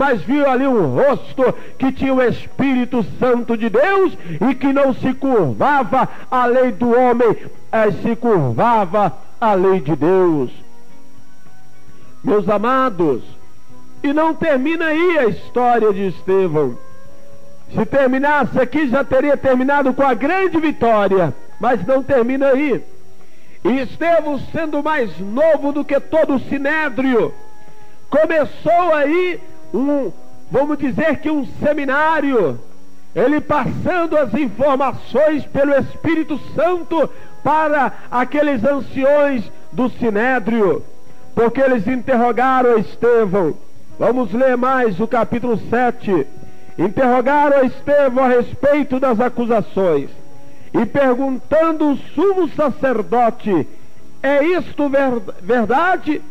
mas viu ali um rosto que tinha o Espírito Santo de Deus e que não se curvava à lei do homem, se curvava à lei de Deus. Meus amados, e não termina aí a história de Estevão. Se terminasse aqui, já teria terminado com a grande vitória, mas não termina aí. E Estevão, sendo mais novo do que todo o sinédrio, começou aí vamos dizer que um seminário, ele passando as informações pelo Espírito Santo para aqueles anciões do sinédrio, porque eles interrogaram Estevão. Vamos ler mais o capítulo 7. Interrogaram Estevão a respeito das acusações, e perguntando o sumo sacerdote: é isto verdade?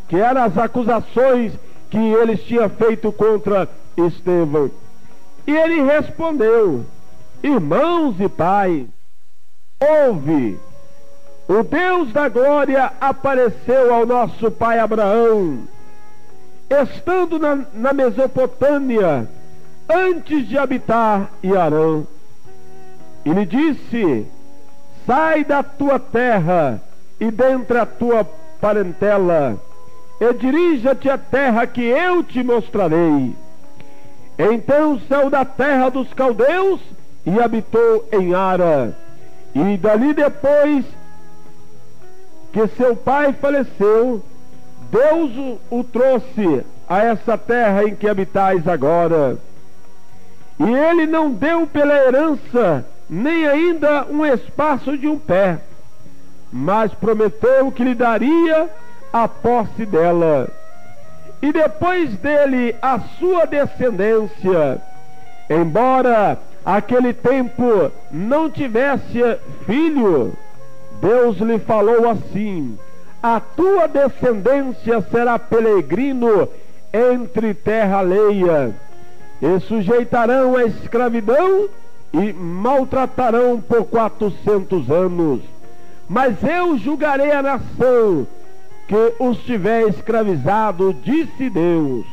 Que eram as acusações que eles tinham feito contra Estevão. E ele respondeu: irmãos e pais, ouve, o Deus da glória apareceu ao nosso pai Abraão, estando na Mesopotâmia, antes de habitar em Harã. E lhe disse: sai da tua terra e dentre a tua parentela, e dirija-te à terra que eu te mostrarei. Então saiu da terra dos caldeus e habitou em Ara. E dali, depois que seu pai faleceu, Deus o trouxe a essa terra em que habitais agora. E ele não deu pela herança nem ainda um espaço de um pé, mas prometeu que lhe daria a posse dela. E depois dele a sua descendência, embora aquele tempo não tivesse filho, Deus lhe falou assim: a tua descendência será peregrino entre terra alheia, e sujeitarão a escravidão e maltratarão por 400 anos. Mas eu julgarei a nação que os tiver escravizado, disse Deus,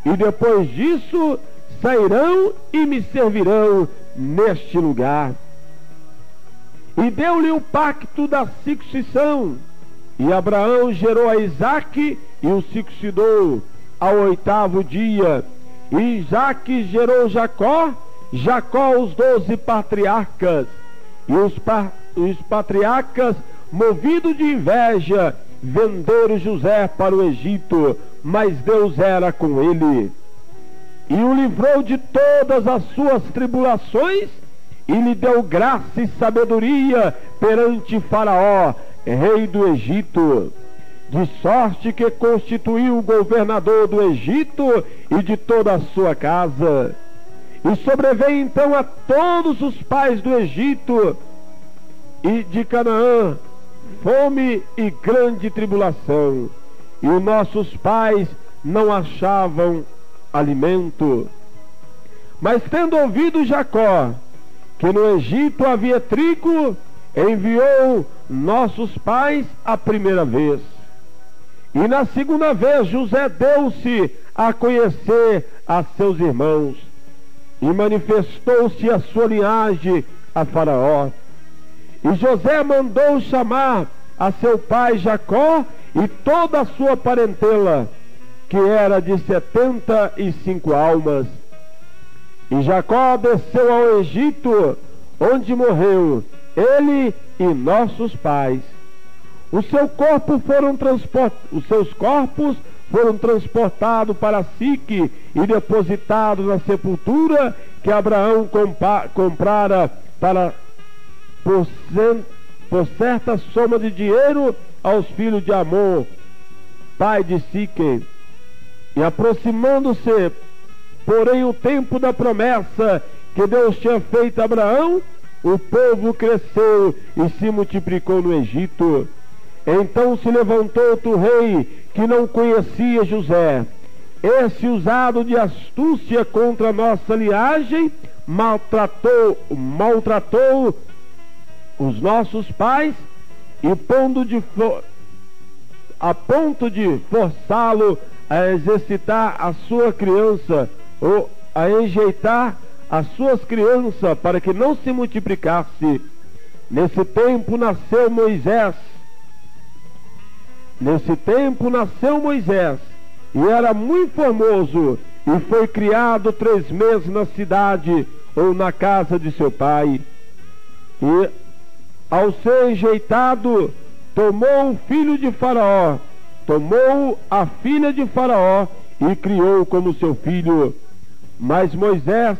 e depois disso sairão e me servirão neste lugar. E deu-lhe o pacto da circuncisão, e Abraão gerou a Isaque e o circuncidou ao 8º dia. E Isaque gerou Jacó, Jacó os 12 patriarcas. E os patriarcas, movidos de inveja, venderam José para o Egito, mas Deus era com ele. E o livrou de todas as suas tribulações, e lhe deu graça e sabedoria perante Faraó, rei do Egito, de sorte que constituiu o governador do Egito e de toda a sua casa. E sobreveio então a todos os pais do Egito e de Canaã fome e grande tribulação, e os nossos pais não achavam alimento. Mas tendo ouvido Jacó que no Egito havia trigo, enviou nossos pais a primeira vez. E na segunda vez José deu-se a conhecer a seus irmãos, e manifestou-se a sua linhagem a Faraó. E José mandou chamar a seu pai Jacó e toda a sua parentela, que era de 75 almas. E Jacó desceu ao Egito, onde morreu, ele e nossos pais. Os seus corpos foram transportados para Sique e depositados na sepultura que Abraão comprara por certa soma de dinheiro aos filhos de Amor, pai de Sique. E aproximando-se, porém, o tempo da promessa que Deus tinha feito a Abraão, o povo cresceu e se multiplicou no Egito. Então se levantou outro rei que não conhecia José. Esse, usado de astúcia contra a nossa linhagem, maltratou os nossos pais, e a ponto de forçá-lo a exercitar a sua criança, ou a enjeitar as suas crianças para que não se multiplicasse. Nesse tempo nasceu Moisés. Nesse tempo nasceu Moisés, e era muito formoso, e foi criado 3 meses na cidade, ou na casa de seu pai. E, ao ser enjeitado, tomou o filho de Faraó, tomou a filha de Faraó, e criou como seu filho. Mas Moisés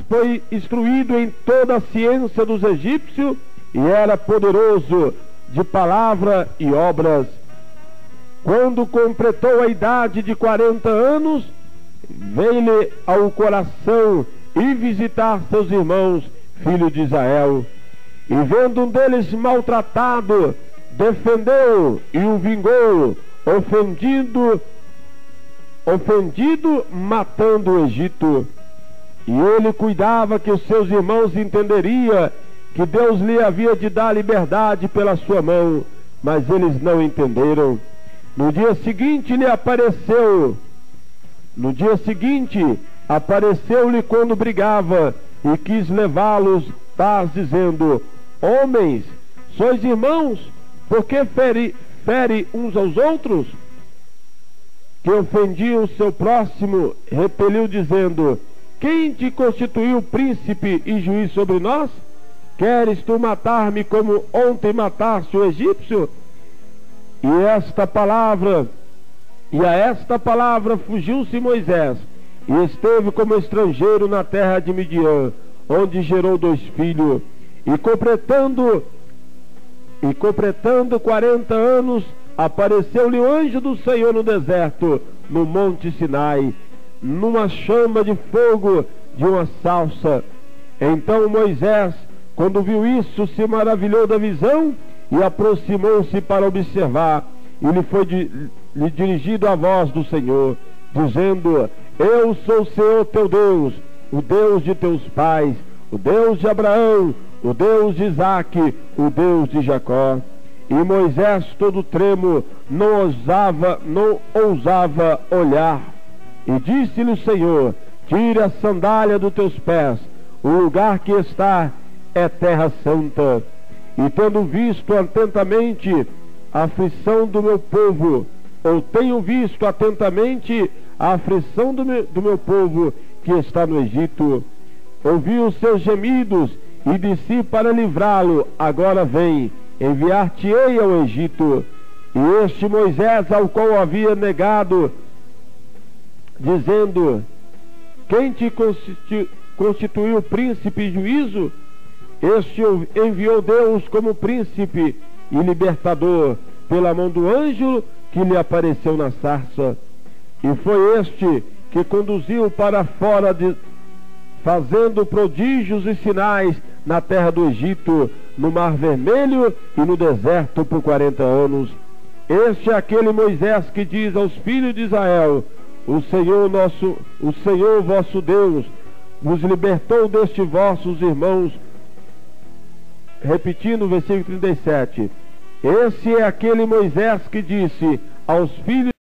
foi instruído em toda a ciência dos egípcios, e era poderoso de palavra e obras. Quando completou a idade de 40 anos, veio-lhe ao coração ir visitar seus irmãos, filhos de Israel. E vendo um deles maltratado, defendeu e o vingou, ofendido, matando o Egito. E ele cuidava que os seus irmãos entenderiam que Deus lhe havia de dar liberdade pela sua mão, mas eles não entenderam. No dia seguinte apareceu-lhe quando brigava, e quis levá-los paz, dizendo: homens, sois irmãos, por que fere uns aos outros? Que ofendiam o seu próximo, repeliu, dizendo: quem te constituiu príncipe e juiz sobre nós? Queres tu matar-me como ontem mataste o egípcio? E a esta palavra fugiu-se Moisés, e esteve como estrangeiro na terra de Midian, onde gerou 2 filhos. E completando 40 anos, apareceu-lhe o anjo do Senhor no deserto, no monte Sinai, numa chama de fogo de uma sarça. Então Moisés, quando viu isso, se maravilhou da visão, e aproximou-se para observar, e lhe foi lhe dirigido a voz do Senhor, dizendo: eu sou o Senhor teu Deus, o Deus de teus pais, o Deus de Abraão, o Deus de Isaque, o Deus de Jacó. E Moisés, todo tremo, não ousava olhar. E disse-lhe o Senhor: tire a sandália dos teus pés, o lugar que está é terra santa. E tendo visto atentamente a aflição do meu povo, ou tenho visto atentamente a aflição do meu povo que está no Egito, ouvi os seus gemidos e desci para livrá-lo. Agora vem, enviar-te-ei ao Egito. E este Moisés, ao qual havia negado, dizendo: quem te constituiu príncipe e juízo? Este enviou Deus como príncipe e libertador, pela mão do anjo que lhe apareceu na sarça. E foi este que conduziu para fora, fazendo prodígios e sinais na terra do Egito, no Mar Vermelho e no deserto por 40 anos. Este é aquele Moisés que diz aos filhos de Israel: o Senhor vosso Deus vos libertou destes vossos irmãos. Repetindo o versículo 37. Esse é aquele Moisés que disse aos filhos